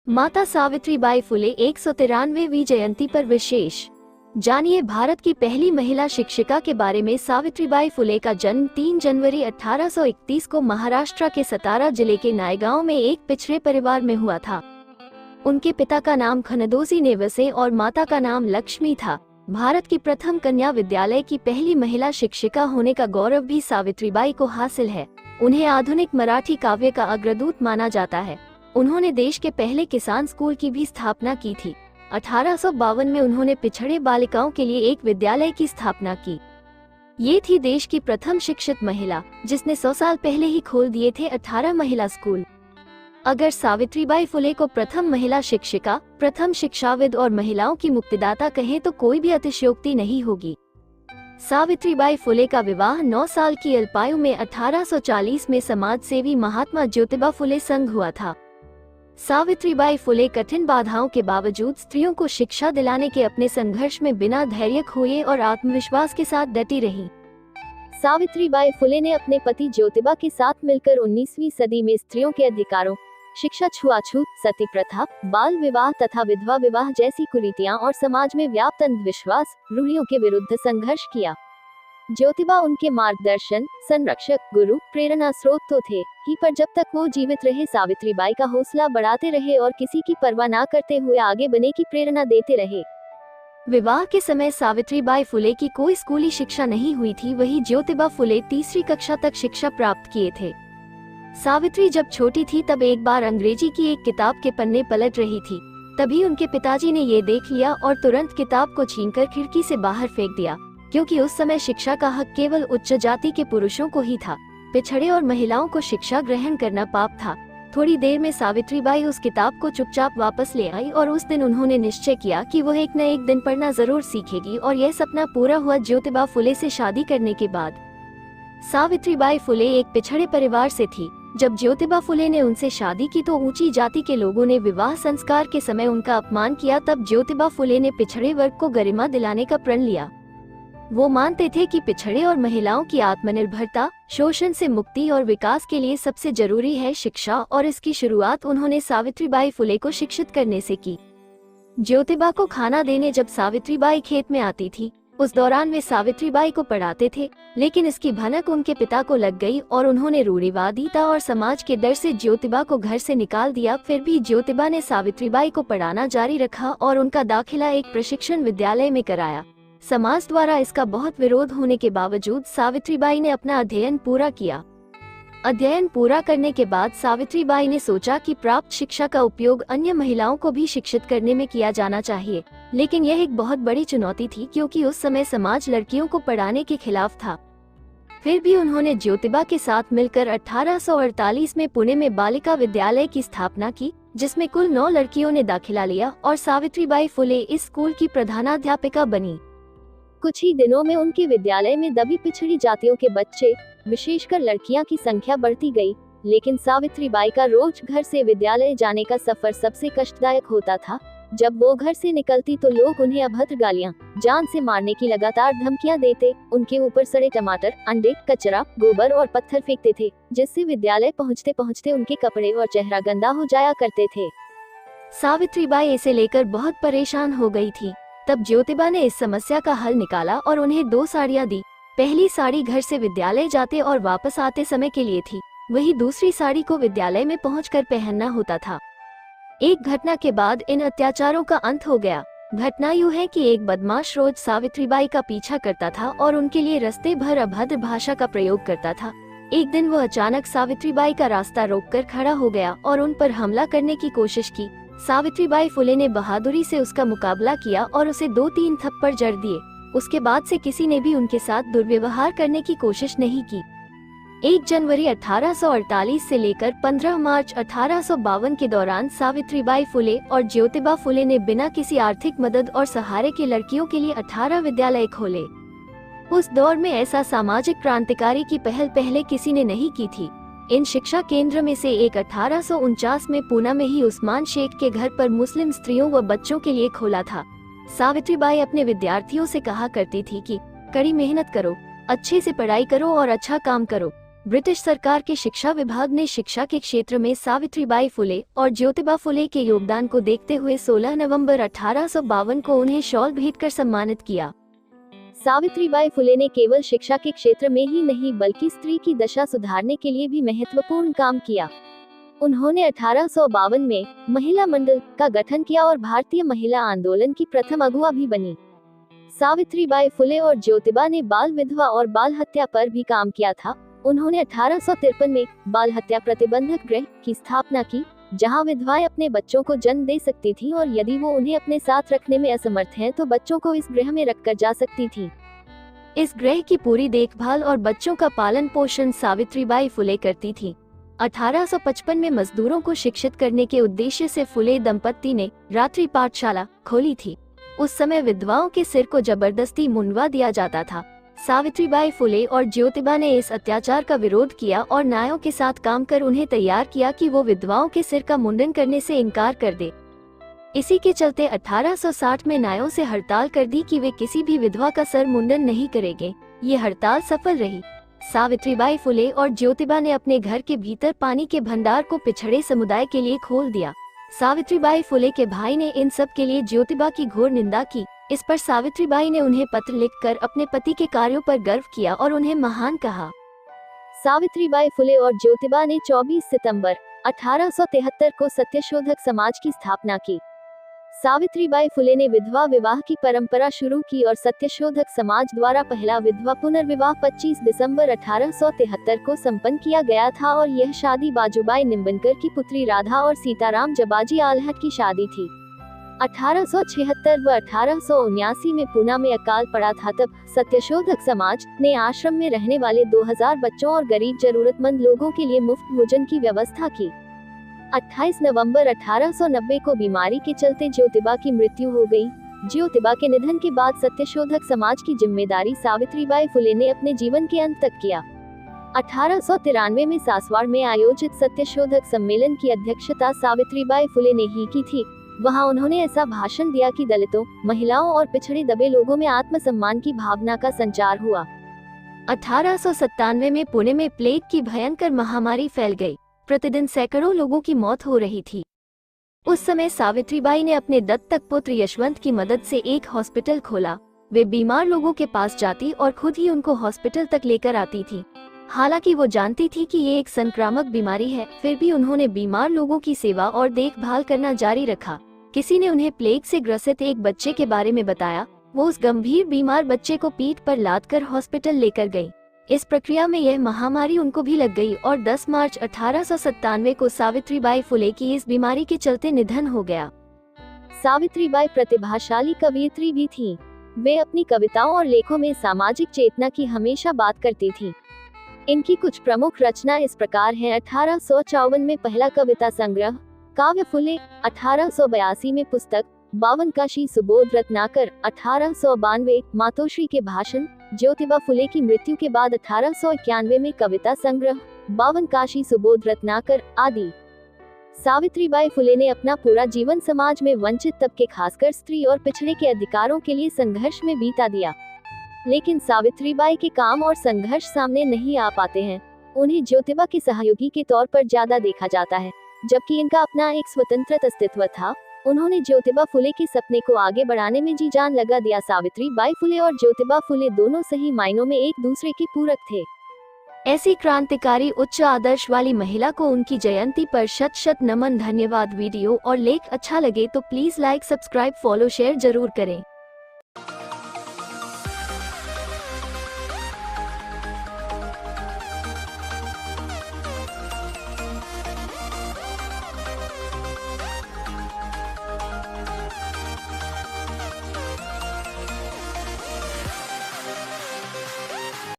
माता सावित्रीबाई फुले 193वीं जयंती पर विशेष जानिए। भारत की पहली महिला शिक्षिका के बारे में। सावित्रीबाई फुले का जन्म 3 जनवरी 1831 को महाराष्ट्र के सतारा जिले के नायगांव में एक पिछड़े परिवार में हुआ था। उनके पिता का नाम खनदोजी नेवसे और माता का नाम लक्ष्मी था। भारत की प्रथम कन्या विद्यालय की पहली महिला शिक्षिका होने का गौरव भी सावित्रीबाई को हासिल है। उन्हें आधुनिक मराठी काव्य का अग्रदूत माना जाता है। उन्होंने देश के पहले किसान स्कूल की भी स्थापना की थी। 1852 में उन्होंने पिछड़े बालिकाओं के लिए एक विद्यालय की स्थापना की। ये थी देश की प्रथम शिक्षित महिला, जिसने 100 साल पहले ही खोल दिए थे 18 महिला स्कूल। अगर सावित्रीबाई फुले को प्रथम महिला शिक्षिका, प्रथम शिक्षाविद और महिलाओं की मुक्तिदाता कहें तो कोई भी अतिशयोक्ति नहीं होगी। सावित्रीबाई फुले का विवाह 9 साल की अल्पायु में 1840 में समाजसेवी महात्मा ज्योतिबा फुले संग हुआ था। सावित्रीबाई फुले कठिन बाधाओं के बावजूद स्त्रियों को शिक्षा दिलाने के अपने संघर्ष में बिना धैर्य खोए और आत्मविश्वास के साथ डटी रहीं। सावित्रीबाई फुले ने अपने पति ज्योतिबा के साथ मिलकर 19वीं सदी में स्त्रियों के अधिकारों, शिक्षा, छुआछूत, सती प्रथा, बाल विवाह तथा विधवा विवाह जैसी कुरीतियां और समाज में व्याप्त अंधविश्वास, रूढ़ियों के विरुद्ध संघर्ष किया। ज्योतिबा उनके मार्गदर्शन, संरक्षक, गुरु, प्रेरणा स्रोत तो थे ही, पर जब तक वो जीवित रहे सावित्रीबाई का हौसला बढ़ाते रहे और किसी की परवाह न करते हुए आगे बढ़ने की प्रेरणा देते रहे। विवाह के समय सावित्रीबाई फुले की कोई स्कूली शिक्षा नहीं हुई थी। वही ज्योतिबा फुले तीसरी कक्षा तक शिक्षा प्राप्त किए थे। सावित्री जब छोटी थी तब एक बार अंग्रेजी की एक किताब के पन्ने पलट रही थी। तभी उनके पिताजी ने ये देख लिया और तुरंत किताब को छीनकर खिड़की से बाहर फेंक दिया, क्योंकि उस समय शिक्षा का हक केवल उच्च जाति के पुरुषों को ही था। पिछड़े और महिलाओं को शिक्षा ग्रहण करना पाप था। थोड़ी देर में सावित्रीबाई उस किताब को चुपचाप वापस ले आई और उस दिन उन्होंने निश्चय किया कि वह एक न एक दिन पढ़ना जरूर सीखेगी, और यह सपना पूरा हुआ ज्योतिबा फुले से शादी करने के बाद। सावित्रीबाई फुले एक पिछड़े परिवार से थी। जब ज्योतिबा फुले ने उनसे शादी की तो ऊंची जाति के लोगों ने विवाह संस्कार के समय उनका अपमान किया। तब ज्योतिबा फुले ने पिछड़े वर्ग को गरिमा दिलाने का प्रण लिया। वो मानते थे कि पिछड़े और महिलाओं की आत्मनिर्भरता, शोषण से मुक्ति और विकास के लिए सबसे जरूरी है शिक्षा, और इसकी शुरुआत उन्होंने सावित्रीबाई फुले को शिक्षित करने से की। ज्योतिबा को खाना देने जब सावित्रीबाई खेत में आती थी, उस दौरान वे सावित्रीबाई को पढ़ाते थे, लेकिन इसकी भनक उनके पिता को लग गई और उन्होंने रूढ़िवादिता और समाज के डर से ज्योतिबा को घर से निकाल दिया। फिर भी ज्योतिबा ने सावित्रीबाई को पढ़ाना जारी रखा और उनका दाखिला एक प्रशिक्षण विद्यालय में कराया। समाज द्वारा इसका बहुत विरोध होने के बावजूद सावित्रीबाई ने अपना अध्ययन पूरा किया। अध्ययन पूरा करने के बाद सावित्रीबाई ने सोचा कि प्राप्त शिक्षा का उपयोग अन्य महिलाओं को भी शिक्षित करने में किया जाना चाहिए, लेकिन यह एक बहुत बड़ी चुनौती थी, क्योंकि उस समय समाज लड़कियों को पढ़ाने के खिलाफ था। फिर भी उन्होंने ज्योतिबा के साथ मिलकर 1848 में पुणे में बालिका विद्यालय की स्थापना की, जिसमें कुल 9 लड़कियों ने दाखिला लिया और सावित्रीबाई फुले इस स्कूल की प्रधानाध्यापिका बनी। कुछ ही दिनों में उनके विद्यालय में दबी पिछड़ी जातियों के बच्चे, विशेषकर लड़कियां की संख्या बढ़ती गई। लेकिन सावित्रीबाई का रोज घर से विद्यालय जाने का सफर सबसे कष्टदायक होता था। जब वो घर से निकलती तो लोग उन्हें अभद्र गालियां, जान से मारने की लगातार धमकियां देते, उनके ऊपर सड़े टमाटर, अंडे, कचरा, गोबर और पत्थर फेंकते थे, जिससे विद्यालय पहुंचते पहुंचते उनके कपड़े और चेहरा गंदा हो जाया करते थे। सावित्रीबाई इसे लेकर बहुत परेशान हो गई थी। तब ज्योतिबा ने इस समस्या का हल निकाला और उन्हें 2 साड़ियां दी। पहली साड़ी घर से विद्यालय जाते और वापस आते समय के लिए थी, वही दूसरी साड़ी को विद्यालय में पहुंचकर पहनना होता था। एक घटना के बाद इन अत्याचारों का अंत हो गया। घटना यूं है कि एक बदमाश रोज सावित्रीबाई का पीछा करता था और उनके लिए रास्ते भर अभद्र भाषा का प्रयोग करता था। एक दिन वह अचानक सावित्रीबाई का रास्ता रोककर खड़ा हो गया और उन पर हमला करने की कोशिश की। सावित्रीबाई फुले ने बहादुरी से उसका मुकाबला किया और उसे 2-3 थप्पड़ जड़ दिए। उसके बाद से किसी ने भी उनके साथ दुर्व्यवहार करने की कोशिश नहीं की। 1 जनवरी 1848 से लेकर 15 मार्च 1852 के दौरान सावित्रीबाई फुले और ज्योतिबा फुले ने बिना किसी आर्थिक मदद और सहारे के लड़कियों के लिए 18 विद्यालय खोले। उस दौर में ऐसा सामाजिक क्रांतिकारी की पहल पहले किसी ने नहीं की थी। इन शिक्षा केंद्र में से एक 1849 में पूना में ही उस्मान शेख के घर पर मुस्लिम स्त्रियों व बच्चों के लिए खोला था। सावित्रीबाई अपने विद्यार्थियों से कहा करती थी कि कड़ी मेहनत करो, अच्छे से पढ़ाई करो और अच्छा काम करो। ब्रिटिश सरकार के शिक्षा विभाग ने शिक्षा के क्षेत्र में सावित्रीबाई फुले और ज्योतिबा फुले के योगदान को देखते हुए 16 नवंबर 1852 को उन्हें शॉल भेंट कर सम्मानित किया। सावित्रीबाई फुले ने केवल शिक्षा के क्षेत्र में ही नहीं बल्कि स्त्री की दशा सुधारने के लिए भी महत्वपूर्ण काम किया। उन्होंने 1852 में महिला मंडल का गठन किया और भारतीय महिला आंदोलन की प्रथम अगुवा भी बनी। सावित्रीबाई फुले और ज्योतिबा ने बाल विधवा और बाल हत्या पर भी काम किया था। उन्होंने 1853 में बाल हत्या प्रतिबंधक गृह की स्थापना की, जहां विधवाएं अपने बच्चों को जन्म दे सकती थीं और यदि वो उन्हें अपने साथ रखने में असमर्थ हैं तो बच्चों को इस गृह में रखकर जा सकती थीं। इस गृह की पूरी देखभाल और बच्चों का पालन पोषण सावित्रीबाई फुले करती थीं। 1855 में मजदूरों को शिक्षित करने के उद्देश्य से फुले दंपत्ति ने रात्रि पाठशाला खोली थी। उस समय विधवाओं के सिर को जबरदस्ती मुंडवा दिया जाता था। सावित्रीबाई फुले और ज्योतिबा ने इस अत्याचार का विरोध किया और न्यायों के साथ काम कर उन्हें तैयार किया कि वो विधवाओं के सिर का मुंडन करने से इनकार कर दे। इसी के चलते 1860 में न्यायों से हड़ताल कर दी कि वे किसी भी विधवा का सर मुंडन नहीं करेंगे। ये हड़ताल सफल रही। सावित्रीबाई फुले और ज्योतिबा ने अपने घर के भीतर पानी के भंडार को पिछड़े समुदाय के लिए खोल दिया। सावित्रीबाई फुले के भाई ने इन सब के लिए ज्योतिबा की घोर निंदा की। इस पर सावित्रीबाई ने उन्हें पत्र लिखकर अपने पति के कार्यों पर गर्व किया और उन्हें महान कहा। सावित्रीबाई फुले और ज्योतिबा ने 24 सितंबर 1873 को सत्यशोधक समाज की स्थापना की। सावित्रीबाई फुले ने विधवा विवाह की परंपरा शुरू की और सत्यशोधक समाज द्वारा पहला विधवा पुनर्विवाह 25 दिसंबर 1873 को संपन्न किया गया था और यह शादी बाजूबाई निंबनकर की पुत्री राधा और सीताराम जबाजी आल्हट की शादी थी। 1876 व 1879 में पूना में अकाल पड़ा था, तब सत्यशोधक समाज ने आश्रम में रहने वाले 2000 बच्चों और गरीब जरूरतमंद लोगों के लिए मुफ्त भोजन की व्यवस्था की। 28 नवंबर 1890 को बीमारी के चलते ज्योतिबा की मृत्यु हो गई। ज्योतिबा के निधन के बाद सत्यशोधक समाज की जिम्मेदारी सावित्रीबाई फुले ने अपने जीवन के अंत तक किया। 1893 में सासवाड़ में आयोजित सत्यशोधक सम्मेलन की अध्यक्षता सावित्रीबाई फुले ने ही की थी। वहां उन्होंने ऐसा भाषण दिया कि दलितों, महिलाओं और पिछड़े दबे लोगों में आत्मसम्मान की भावना का संचार हुआ। 1897 में पुणे में प्लेग की भयंकर महामारी फैल गई। प्रतिदिन सैकड़ों लोगों की मौत हो रही थी। उस समय सावित्रीबाई ने अपने दत्तक पुत्र यशवंत की मदद से एक हॉस्पिटल खोला। वे बीमार लोगों के पास जाती और खुद ही उनको हॉस्पिटल तक लेकर आती थी। हालांकि वो जानती थी कि ये एक संक्रामक बीमारी है, फिर भी उन्होंने बीमार लोगों की सेवा और देखभाल करना जारी रखा। किसी ने उन्हें प्लेग से ग्रसित एक बच्चे के बारे में बताया। वो उस गंभीर बीमार बच्चे को पीठ पर लादकर हॉस्पिटल लेकर गई। इस प्रक्रिया में यह महामारी उनको भी लग गई और 10 मार्च 1897 को सावित्रीबाई फुले की इस बीमारी के चलते निधन हो गया। सावित्रीबाई प्रतिभाशाली कवयित्री भी थीं। वे अपनी कविताओं और लेखों में सामाजिक चेतना की हमेशा बात करती थीं। इनकी कुछ प्रमुख रचना इस प्रकार हैं। 1854 में पहला कविता संग्रह काव्य फुले, 1882 में पुस्तक 52 काशी सुबोध रत्नाकर, 1892 मातोश्री के भाषण, ज्योतिबा फुले की मृत्यु के बाद 1891 में कविता संग्रह 52 काशी सुबोध रत्नाकर आदि। सावित्रीबाई फुले ने अपना पूरा जीवन समाज में वंचित तबके खासकर स्त्री और पिछड़े के अधिकारों के लिए संघर्ष में बीता दिया। लेकिन सावित्रीबाई के काम और संघर्ष सामने नहीं आ पाते हैं। उन्हें ज्योतिबा के सहयोगी के तौर पर ज्यादा देखा जाता है, जबकि इनका अपना एक स्वतंत्र अस्तित्व था। उन्होंने ज्योतिबा फुले के सपने को आगे बढ़ाने में जी जान लगा दिया। सावित्रीबाई फुले और ज्योतिबा फुले दोनों सही मायनों में एक दूसरे के पूरक थे। ऐसी क्रांतिकारी उच्च आदर्श वाली महिला को उनकी जयंती पर शत शत नमन। धन्यवाद। वीडियो और लेख अच्छा लगे तो please like, subscribe, follow, share जरूर करें।